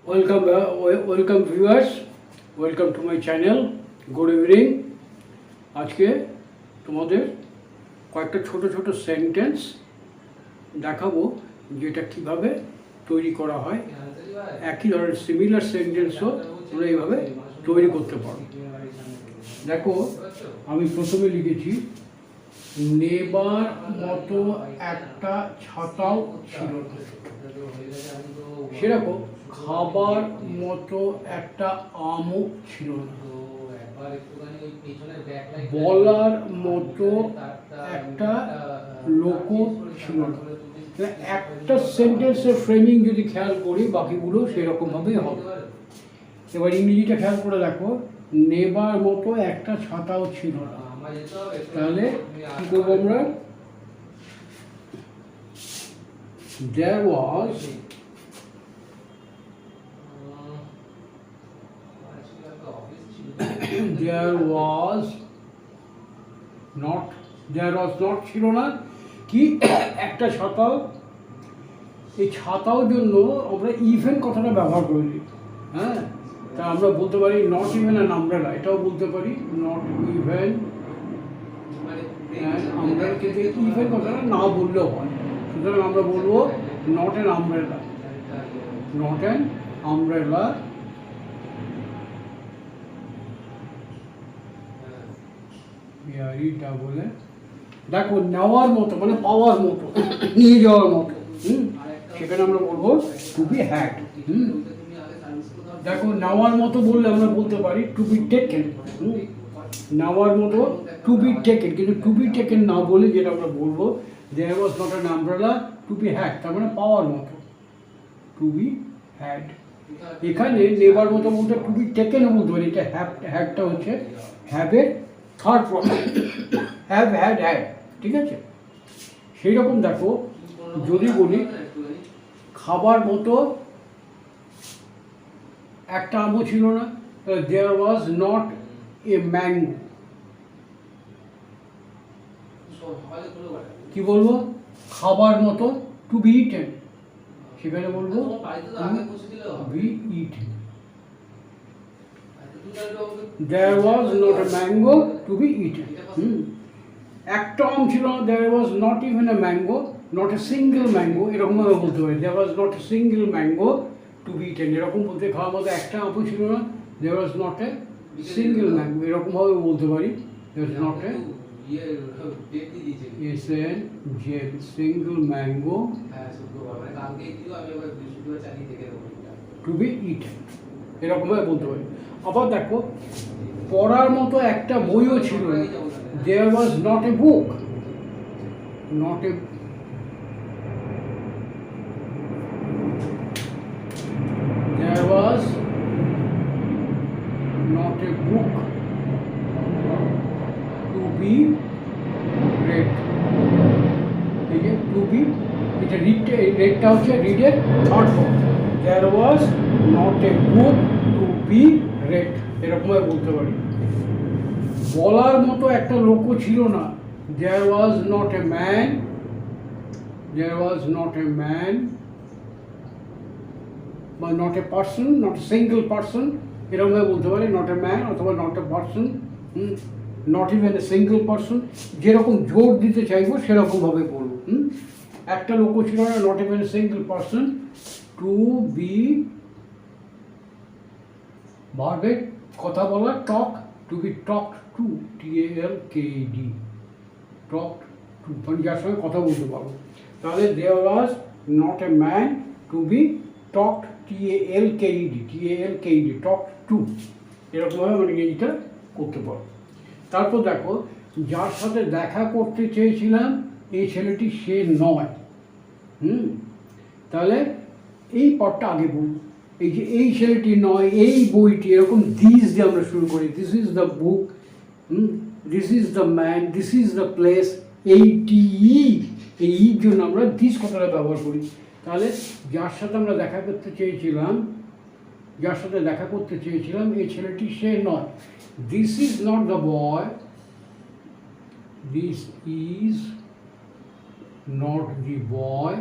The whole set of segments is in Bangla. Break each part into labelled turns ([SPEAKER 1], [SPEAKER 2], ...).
[SPEAKER 1] Welcome viewers, welcome to my channel. Good evening. আজকে তোমাদের কয়েকটা ছোট ছোট সেন্টেন্স দেখাবো যেটা কিভাবে তৈরি করা হয়। একই ধরনের সিমিলার সেন্টেন্সও তোমরা এইভাবে তৈরি করতে পারো। দেখো, আমি প্রথমে লিখেছি নেবার মতো একটা ছাতাও ছিল না। সেরকম খাবার মতো একটা আমও ছিল না। বলার মতো একটা লোকও ছিল না। একটা সেন্টেন্সের ফ্রেমিং যদি খেয়াল করি, বাকিগুলো সেরকমভাবেই হবে। এবার ইংরেজিটা খেয়াল করে দেখো, নেবার মতো একটা ছাতাও ছিল না। তাহলে কি করবো আমরা? There was not ছিল না কি একটা ছাতাও। এই ছাতাও জন্য আমরা ইভেন কথাটা ব্যবহার করি। হ্যাঁ, তা আমরা বলতে পারি নট ইভেন অ্যান আমব্রেলা, এটাও বলতে পারি নট ইভেন আমব্রেলা, কিন্তু ইভেন কথাটা না বললেও হয়। সুতরাং আমরা বলবো not an umbrella, not an umbrella. বলে দেখো, নেওয়ার মতো মানে পাওয়ার মতো, নিয়ে যাওয়ার মতো। সেখানে আমরা বলবো টু বি হ্যাড। দেখো, নেওয়ার মতো বললে আমরা বলতে পারি টু বি টেকেন। নেওয়ার মতো টু বি টেকেন, কিন্তু টু বি টেকেন না বলে যেটা আমরা বলবো, there was not an umbrella to be had, তার মানে পাওয়ার মতো, টু বি হ্যাড। এখানে নেবার মতো বলতে টু বি টেকেনও বলতে পারি। এটা হ্যাডটা হচ্ছে হ্যাভের third form, have had had, ঠিক আছে? সেই রকম দেখো, যদি বলি খাবার মতো একটা আমও ছিল না, দেয়ার ওয়াজ নট এ ম্যাঙ্গো। কি বলবো? খাবার মতো টু বি ইটেন, সেখানে বলবো B eaten. There was not a mango to be eaten. একটা আম ছিল না, there was not even a mango, not a single mango, এরকম ভাবে বলতে পারি। There was not a single mango to be eaten, এরকম বলতে খাওয়ার মতো একটা আমও ছিল না, there was not a single mango, এরকম ভাবে বলতে পারি। There was not a single mango to be eaten, এরকম ভাবে বলতে পারি। আবার দেখো, পড়ার মতো একটা বইও ছিল না, there was not a book, not a there was not a book to be read. এই যে টু বি, এটা রেডটা হচ্ছে রিডের third form. there was not a book to be read, এরকমভাবে বলতে পারি। বলার মতো একটা লোকও ছিল না, there was not a man, there was not a man, বা not a person, not a single person, এরকমভাবে বলতে পারি not a man অথবা not a person, not even a single person। যেরকম জোর দিতে চাইবো সেরকমভাবে বলবো। একটা লোকও ছিল না, not even a single person, to be ভার্বে কথা বলা, talk, to be talked to, TALKED, talked to, মানে যার সঙ্গে কথা বলতে পারবো। তাহলে there was not a man to be talked, TALKED, talked to, এরকমভাবে মানে এইটা করতে পারবো। তারপর দেখো, যার সাথে দেখা করতে চেয়েছিলাম এই ছেলেটি সে নয়। তাহলে এই পদটা আগে বলবো। এই যে এই ছেলেটি নয়, এই বইটি, এরকম দিস দিয়ে আমরা শুরু করি। This is the book, this is the man, this is the place. এইটি এই জন্য আমরা দিস কথাটা ব্যবহার করি। তাহলে যার সাথে আমরা দেখা করতে চেয়েছিলাম, যার সাথে দেখা করতে চেয়েছিলাম এই ছেলেটি সে নয়। This is not the boy, this is not the boy,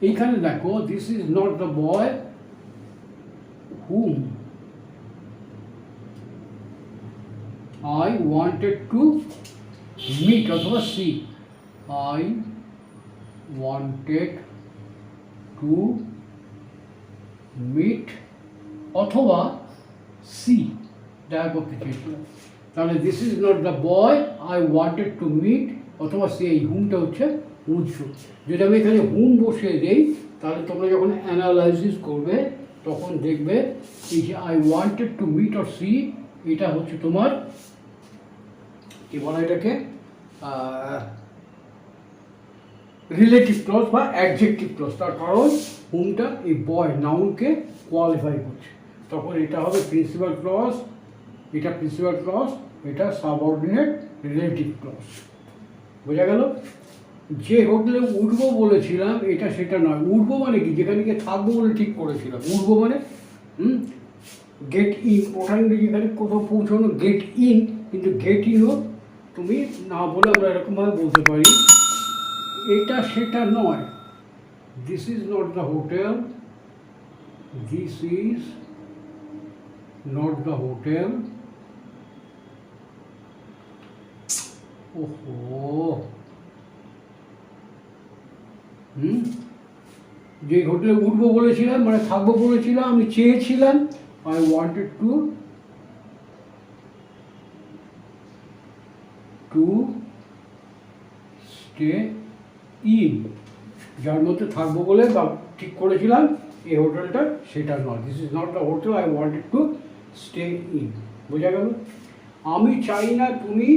[SPEAKER 1] এইখানে দেখো, this is not the boy whom I wanted to meet অথবা see, I wanted to meet অথবা সি, দেখা করতে চেয়েছিলাম। তাহলে this is not the boy I wanted to meet অথবা সি, এই হুমটা হচ্ছে উৎস। যদি আমি এখানে হুম বসিয়ে দিই, তাহলে তোমরা যখন অ্যানালাইসিস করবে তখন দেখবে এই যে I wanted to meet or see, এটা হচ্ছে তোমার কি বলা এটাকে রিলেটিভ ক্লজ বা অ্যাডজেক্টিভ ক্লজ। তার কারণ হুমটা এই বয় নাউনকে কোয়ালিফাই করছে, তখন এটা হবে প্রিন্সিপাল ক্লজ, এটা প্রিন্সিপাল ক্লজ, এটা সাবঅর্ডিনেট রিলেটিভ ক্লজ। বোঝা গেল? যে হোটেলে উঠবো বলেছিলাম এটা সেটা নয়। উঠবো মানে কি, যেখানে গিয়ে থাকবো বলে ঠিক করেছিলাম। উঠবো মানে গেট ইন, ওখানে যেখানে কোথাও পৌঁছানো গেট ইন, কিন্তু গেট ইনও তুমি না বলে আমরা এরকমভাবে বলতে পারি এটা সেটা নয়। This is not the hotel, this is not the hotel. ওহো, যে হোটেলে উঠবো বলেছিলাম মানে থাকবো বলেছিলাম, আমি চেয়েছিলাম I wanted to stay in, যার মধ্যে থাকবো বলে বা ঠিক করেছিলাম এই হোটেলটা সেটা নয়। This is not the hotel I wanted to stay in. বোঝা গেল? আমি চাই না তুমি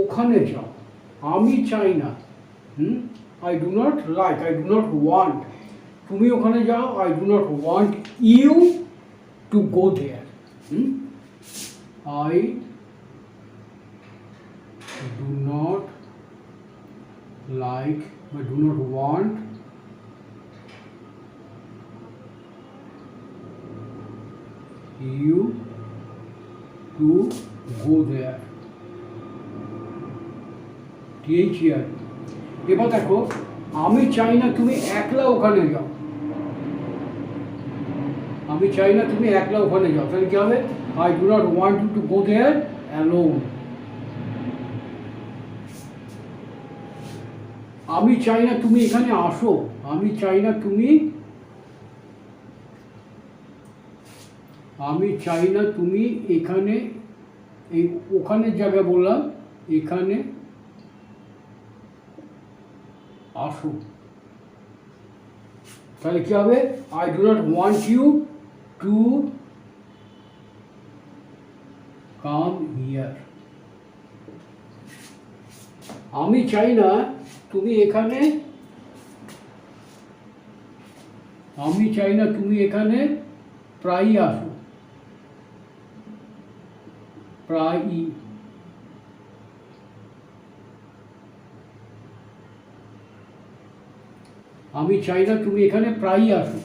[SPEAKER 1] ওখানে যাও, আমি চাই না, I do not like, I do not want তুমি ওখানে যাও, I do not want you to go there. I do not like বা do not want you to go there. THER। এবার দেখো, আমি চাই না তুমি একলা ওখানে যাও, আমি চাই না তুমি একলা ওখানে যাও, তাহলে কি হবে? I do not want you to go there alone. আমি চাই না তুমি এখানে আসো, আমি চাই না তুমি, আমি চাই না তুমি এখানে, এই ওখানে জায়গা বললাম, এখানে আসো। তাহলে কি হবে? I do not want you to come here. আমি চাই না তুমি এখানে, আমি চাই না তুমি এখানে প্রায়ই আসো, প্রায়ই। আমি চাই না তুমি এখানে প্রায়ই আসো,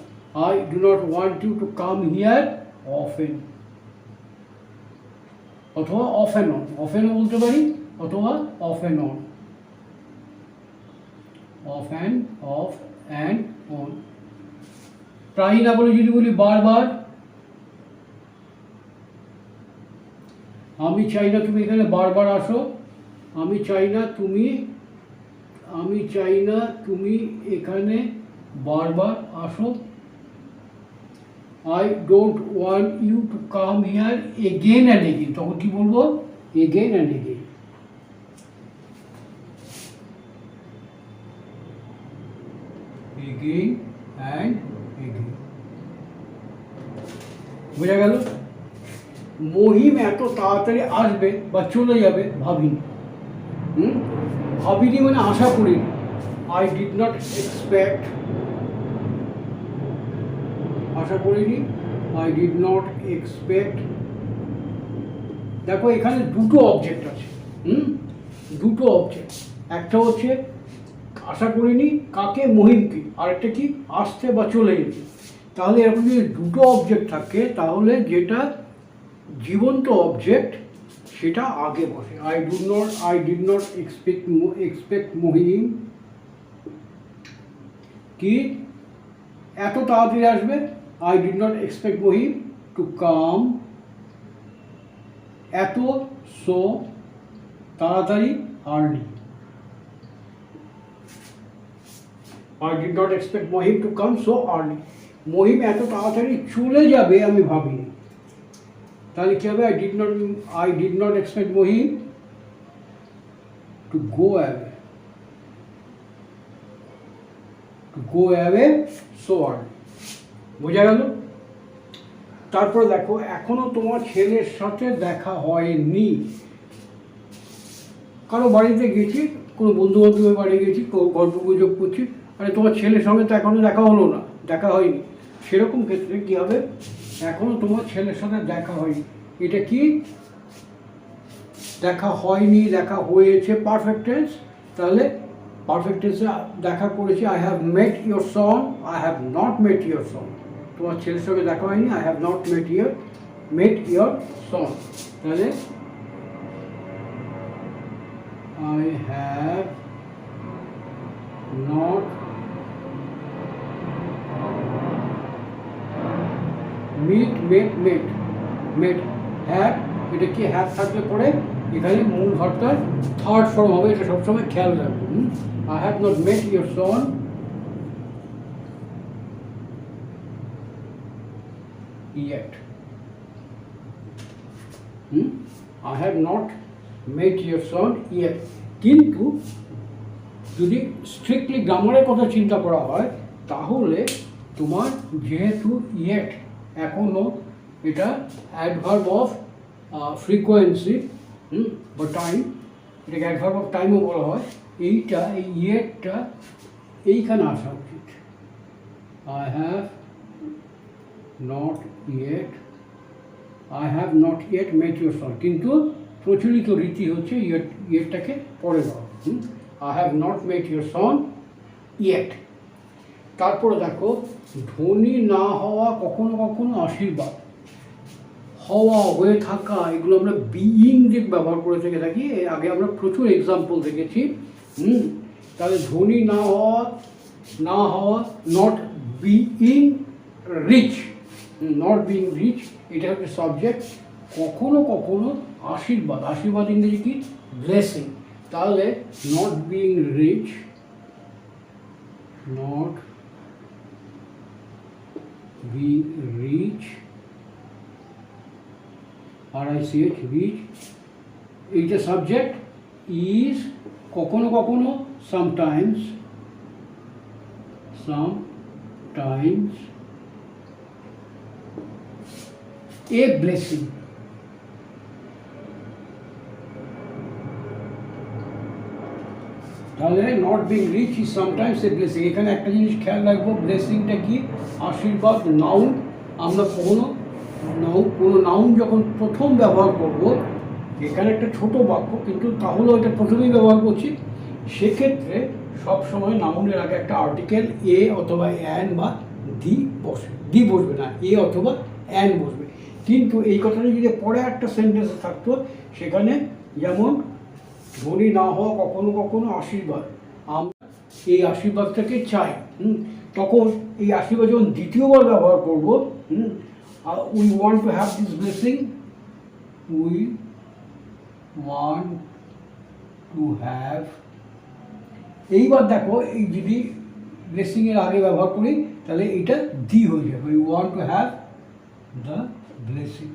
[SPEAKER 1] I do not want you to come here often. অথবা off and on, off and বলতে পারি, অথবা off and on, off and on. প্রায়ই না বলে যদি বলি বারবার, আমি চাই না তুমি এখানে বারবার আসো, আমি চাই না তুমি, আমি চাই না তুমি এখানে বারবার আসো, I don't want you to come here again and again. তখন কি বলবো? Again and again. Again and again. বোঝা গেল? মহিম এত তাড়াতাড়ি আসবে বা চলে যাবে ভাবিনি। ভাবিনি মানে আশা করিনি। আই ডিড নট এক্সপেক্ট, আশা করিনি, আই ডিড নট এক্সপেক্ট। দেখো এখানে দুটো অবজেক্ট আছে, দুটো অবজেক্ট। একটা হচ্ছে আশা করিনি, কাকে? মহিমকে। আরেকটা কি? আসতে বা চলে যেতে। তাহলে এরকম যদি দুটো অবজেক্ট থাকে, তাহলে যেটা জীবন্ত অবজেক্ট সেটা আগে বসে। I did not expect Mahim কি এত তাড়াতাড়ি আসবে, I did not expect Mahim to come, এত সো তাড়াতাড়ি, early. I did not expect Mahim to come so early. Mahim এত তাড়াতাড়ি চলে যাবে আমি ভাবিনি। তাহলে কি হবে? I did not expect Mahim to go away. To go away so early. বোঝা গেল? তারপর দেখো, এখনো তোমার ছেলের সাথে দেখা হয়নি। কারো বাড়িতে গেছি, কোনো বন্ধু বান্ধবের বাড়ি গেছি, গল্প গুজব করছি, আরে তোমার ছেলের সঙ্গে তো এখনো দেখা হলো না, দেখা হয়নি। সেরকম ক্ষেত্রে কী হবে? এখনো তোমার ছেলের সাথে দেখা হয়নি। এটা কি? দেখা হয়নি, দেখা হয়েছে পারফেক্ট টেন্স। তাহলে পারফেক্ট টেন্সে দেখা করেছি, I have met your son, I have not met your son. তোমার ছেলের সঙ্গে দেখা হয়নি, I have not met your son. তাহলে I have not met have, এটা কি হ্যাভ থাকলে পরে এখানে মূল ভার্বটার থার্ড ফর্ম হবে, এটা সবসময় খেয়াল রাখবেন। I have not met your son yet. I have not met your son yet. কিন্তু যদি স্ট্রিক্টলি গ্রামারের কথা চিন্তা করা হয়, তাহলে তোমার যেহেতু ইয়েট এখনও, এটা অ্যাডভার্ব অফ ফ্রিকোয়েন্সি বা টাইম, এটাকে অ্যাডভার্ব অফ টাইমও বলা হয়, এইটা, এই ইয়েটটা এইখানে আসা উচিত। I have not yet met your son. কিন্তু প্রচলিত রীতি হচ্ছে ইয়েটটাকে পরে দেওয়া। I have not met your son yet. তারপরে দেখো, ধনী না হওয়া কখনো কখনো আশীর্বাদ। হওয়া, হয়ে থাকা, এগুলো আমরা বিইং দিয়ে ব্যবহার করে থেকে থাকি। আগে আমরা প্রচুর এক্সাম্পল দেখেছি। তাহলে ধনী না হওয়া, নট বিইং রিচ, এটা হচ্ছে সাবজেক্ট। কখনো কখনো আশীর্বাদ ইংরেজি কি? ব্লেসিং। তাহলে not being rich, RICH, rich, এইটা সাবজেক্ট। ইজ কখনো কখনো, সামটাইমস, এ ব্লেসিং। তাহলে not being rich is sometimes a blessing. এখানে একটা জিনিস খেয়াল রাখবো, ব্লেসিংটা কি? আশীর্বাদ, নাউন। আমরা কোনো নাউন যখন প্রথম ব্যবহার করব, এখানে একটা ছোট বাক্য, কিন্তু তাহলে ওইটা প্রথমেই ব্যবহার করছি, সেক্ষেত্রে সবসময় নাউনের আগে একটা আর্টিকেল এ অথবা অ্যান বা দি বসবে না, এ অথবা অ্যান বসবে। কিন্তু এই কথাটা যদি পরে একটা সেন্টেন্সে থাকতো, সেখানে যেমন ধনী না হওয়া কখনো কখনো আশীর্বাদ, আমরা এই আশীর্বাদটাকে চাই। তখন এই আশীর্বাদ যখন দ্বিতীয়বার ব্যবহার করবো, we want to have this blessing, we want to have, এইবার দেখো, এই যদি ব্লেসিংয়ের আগে ব্যবহার করি, তাহলে এটা দি হয়ে যাবে। we want to have the blessing।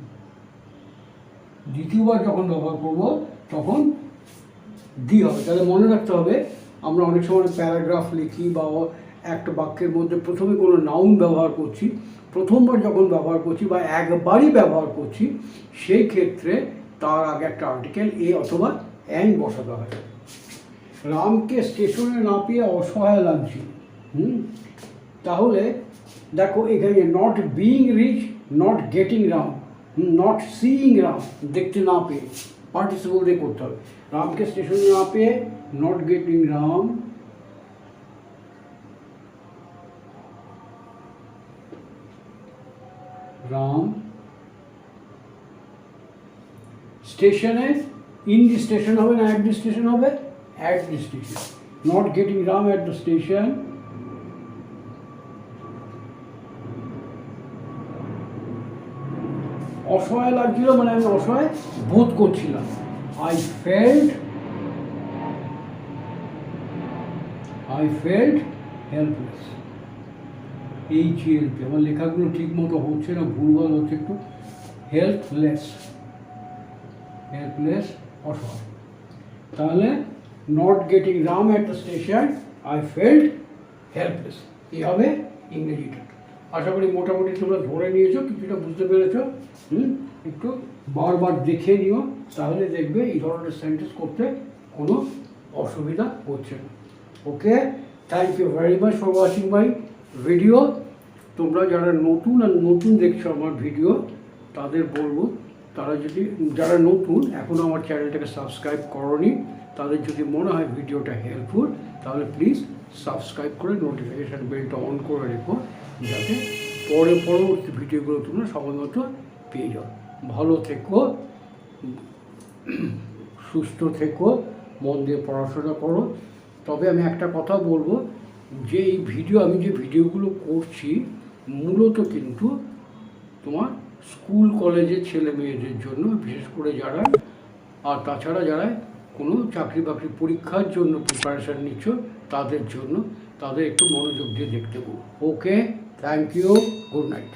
[SPEAKER 1] দ্বিতীয়বার যখন ব্যবহার করব, তখন দি হবে। তাহলে মনে রাখতে হবে, আমরা অনেক সময় প্যারাগ্রাফ লিখি বা একটা বাক্যের মধ্যে প্রথমে কোনো নাউন ব্যবহার করছি, প্রথমবার যখন ব্যবহার করছি বা একবারই ব্যবহার করছি, সেই ক্ষেত্রে তার আগে একটা আর্টিকেল এ অথবা অ্যান বসাতে হয়। রামকে স্টেশনে না পেয়ে অসহায় লাগছিল। তাহলে দেখো, এখানে not being rich, not getting Ram, not seeing Ram, দেখতে না পেয়ে পার্টিসিপল দিয়ে করতে হবে। রামকে স্টেশনে না পেয়ে, নট গেটিং রাম, স্টেশনে, ইন দি স্টেশন হবে না অ্যাট দি স্টেশন হবে? At the station. Not getting Ram at the station, অসহায় লাগছিল, মানে আমি অসহায় বোধ করছিলাম। I felt helpless. HELP, আমার লেখাগুলো ঠিক মতো হচ্ছে না, ভুলভাল হচ্ছে একটু। হেল্পলেস, অসহায়। তাহলে not getting Ram at the station, I felt helpless, এই হবে ইংরেজিটা। আশা করি মোটামুটি তোমরা ধরে নিয়েছো, কিছুটা বুঝতে পেরেছো। একটু বারবার দেখে নিও, তাহলে দেখবে এই ধরনের সেন্টেন্স করতে কোনো অসুবিধা হচ্ছে না। Okay, thank you very much for watching my video. তোমরা যারা নতুন দেখছো আমার ভিডিও, তাদের বলবো, যারা নতুন এখনও আমার চ্যানেলটাকে সাবস্ক্রাইব করোনি, তাদের যদি মনে হয় ভিডিওটা হেল্পফুল, তাহলে প্লিজ সাবস্ক্রাইব করে নোটিফিকেশান বেলটা অন করে রেখো, যাতে পরবর্তী ভিডিওগুলো তোমরা সময় মতো পেয়ে যাও। ভালো থেকো, সুস্থ থেকো, মন দিয়ে পড়াশোনা করো। তবে আমি একটা কথা বলবো, যে আমি যে ভিডিওগুলো করছি মূলত কিন্তু তোমার স্কুল কলেজের ছেলে মেয়েদের জন্য, বিশেষ করে যারা, আর তাছাড়া যারা কোনো চাকরি বাকরি পরীক্ষার জন্য প্রিপারেশান নিচ্ছ তাদের জন্য, তাদের একটু মনোযোগ দিয়ে দেখতে বলবো। ওকে, থ্যাংক ইউ, গুড নাইট।